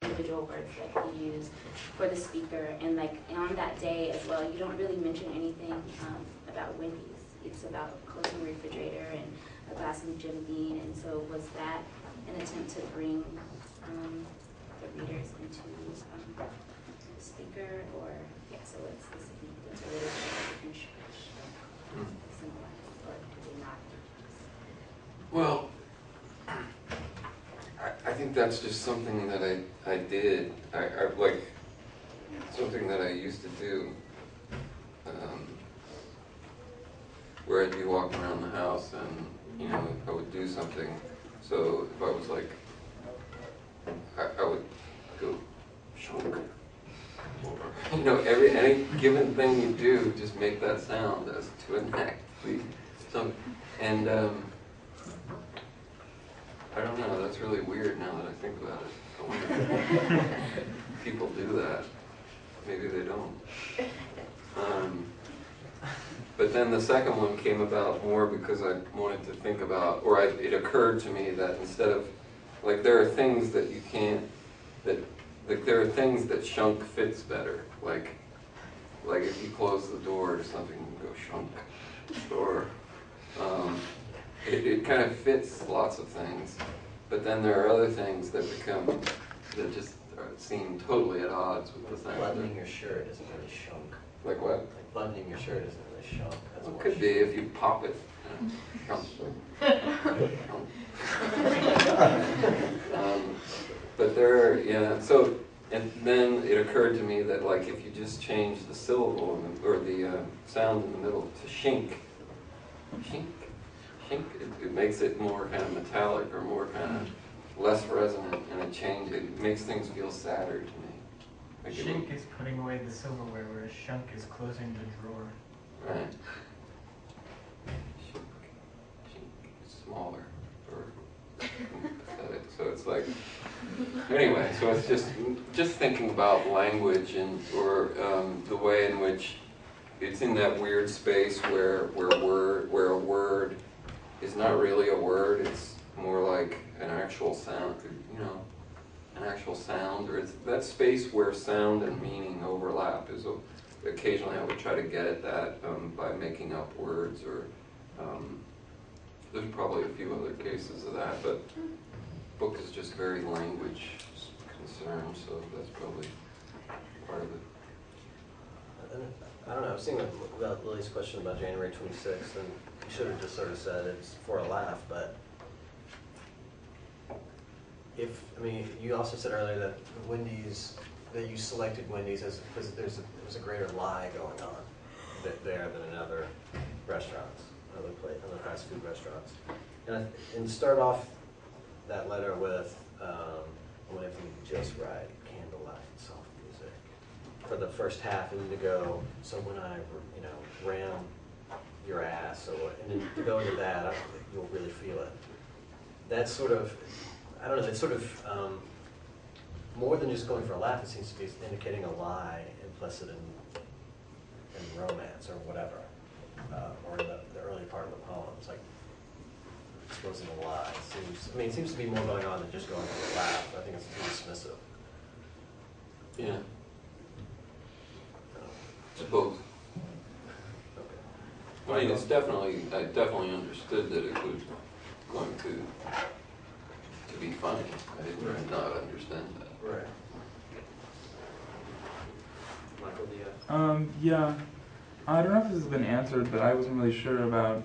individual words that you use for the speaker, and like on that day as well, you don't really mention anything about Wendy's. It's about closing the refrigerator and a glass of Jim Beam, and so was that an attempt to bring the readers into the speaker, or yeah? So what's the significance, or what is the symbolize, or do they not? Well, I think that's just something that I did. I like something that I used to do, where I'd be walking around the house and, you know, I would do something. So if I was like, I would go shunk. Or, you know, any given thing you do, just make that sound as to enact something. And I don't know, that's really weird now that I think about it. I wonder if people do that. Maybe they don't. But then the second one came about more because I wanted to think about, or it occurred to me that instead of, like, there are things that you can't, like there are things that shunk fits better. Like if you close the door to something, you go shunk. Or it kind of fits lots of things. But then there are other things that just seem totally at odds with the thing. Buttoning your shirt isn't really shunk. Like what? Like buttoning your shirt isn't really shunk. That's Well, it could be if you pop it. But yeah, so, and then it occurred to me that, like, if you just change the syllable or the sound in the middle to shink, it makes it more kind of metallic or more kind of less resonant, and it makes things feel sadder to me. Like Shink is putting away the silverware, whereas shunk is closing the drawer. Right. Shink is smaller or pathetic. So it's like, anyway, so it's just thinking about language or the way in which it's in that weird space where a word is not really a word, it's more like an actual sound, you know, an actual sound, or it's that space where sound and meaning overlap. Occasionally I would try to get at that by making up words, or there's probably a few other cases of that, but the book is just very language concerned, so that's probably part of it. I don't know, I was thinking about Lily's question about January 26th, and you should have just sort of said it's for a laugh, but you also said earlier that that you selected Wendy's because there was a greater lie going on there than in other restaurants, other fast food restaurants. And start off that letter with, when everything just right, candlelight, soft music, for the first half, and then to go, so when I, ram your ass, and then to go into that, you'll really feel it. That's sort of, I don't know, it's sort of more than just going for a laugh. It seems to be indicating a lie implicit in romance or whatever, or in the early part of the poem. It's like exposing a lie. It seems to be more going on than just going for a laugh. I think it's too dismissive. Yeah. Suppose. Okay. I mean, I definitely understood that it was going to be funny. I did not understand that. Right. Michael, do you have? Yeah. I don't know if this has been answered, but I wasn't really sure about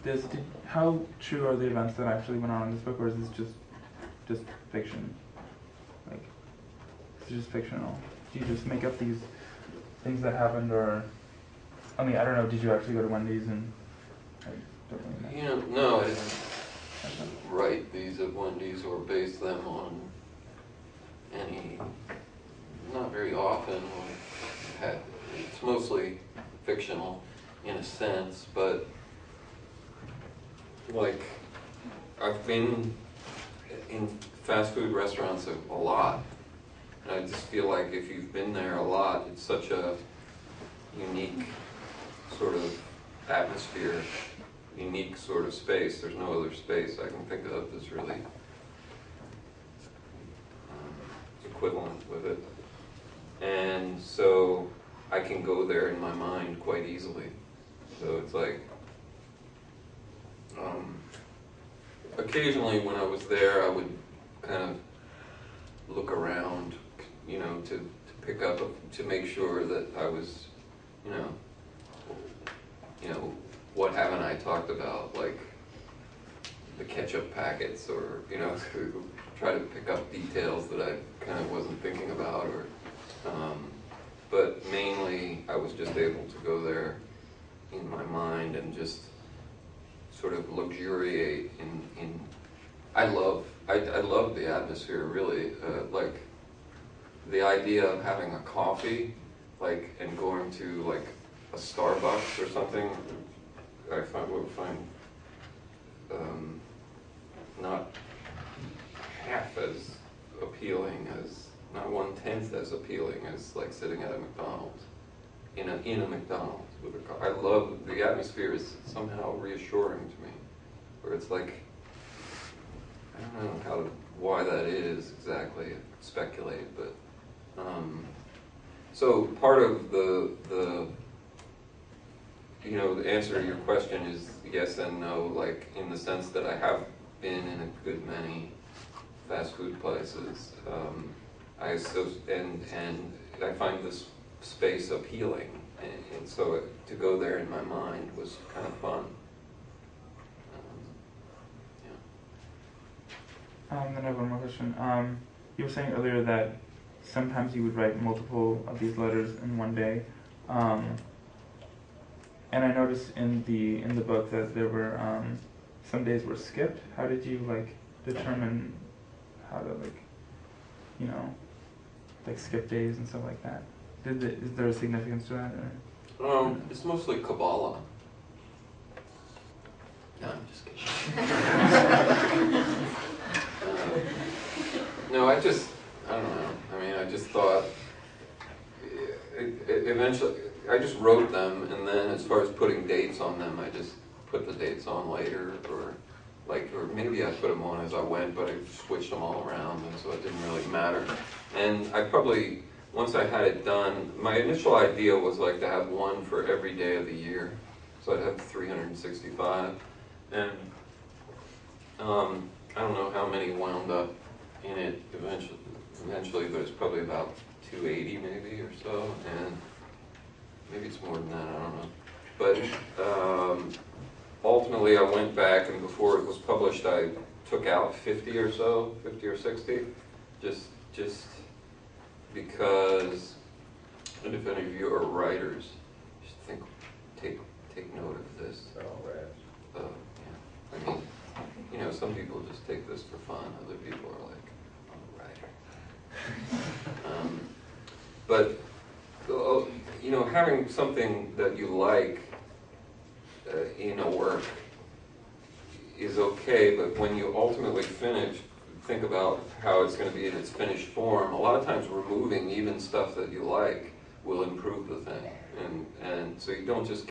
this. How true are the events that actually went on in this book, or is this just fiction? Like, it's just fictional. Do you just make up these things that happened, or I don't know. Did you actually go to Wendy's and? No, I didn't write these at Wendy's or base them on any. Not very often. It's mostly fictional in a sense, but like I've been in fast food restaurants a lot, and I just feel like if you've been there a lot, it's such a unique sort of atmosphere, unique sort of space. There's no other space I can think of that's really equivalent with it. And so I can go there in my mind quite easily. So it's like, occasionally when I was there, I would kind of look around, you know, to pick up, to make sure that I was, you know, what haven't I talked about, like the ketchup packets, or, you know, to try to pick up details that I kind of wasn't thinking about, or, but mainly I was just able to go there in my mind and just sort of luxuriate in I love the atmosphere, really. Like the idea of having a coffee, like, and going to like a Starbucks or something, I would find not half as appealing as, not 1/10 as appealing as like sitting at a McDonald's, in a McDonald's with a coffee. I love the atmosphere. Is somehow reassuring to me, where it's like, I don't know why that is exactly, speculate, but so part of the you know, the answer to your question is yes and no, like in the sense that I have been in a good many fast food places. And I find this space appealing, and so to go there in my mind was kind of fun. Then I have one more question. You were saying earlier that sometimes you would write multiple of these letters in one day, and I noticed in the book that there were some days were skipped. How did you like determine how to, like, you know, like skip days and stuff like that? Is there a significance to that? Or? It's mostly Kabbalah. No, I'm just kidding. No, I don't know. I mean, I just thought, eventually, I just wrote them, and then as far as putting dates on them, I just put the dates on later, or maybe I put them on as I went, but I switched them all around, and so it didn't really matter. And I probably, once I had it done, my initial idea was like to have one for every day of the year, so I'd have 365, and I don't know how many wound up in it eventually, but it's probably about 280 maybe or so, and maybe it's more than that, I don't know. But ultimately I went back, and before it was published I took out 50 or 60, just because, and if any of you are writers, just take note of this. Oh, right. Yeah. I mean, you know, some people just take this for fun, other people are like, I'm a writer. But, you know, having something that you like in a work is okay, but when you ultimately finish, think about how it's going to be in its finished form. A lot of times removing even stuff that you like will improve the thing. And so you don't just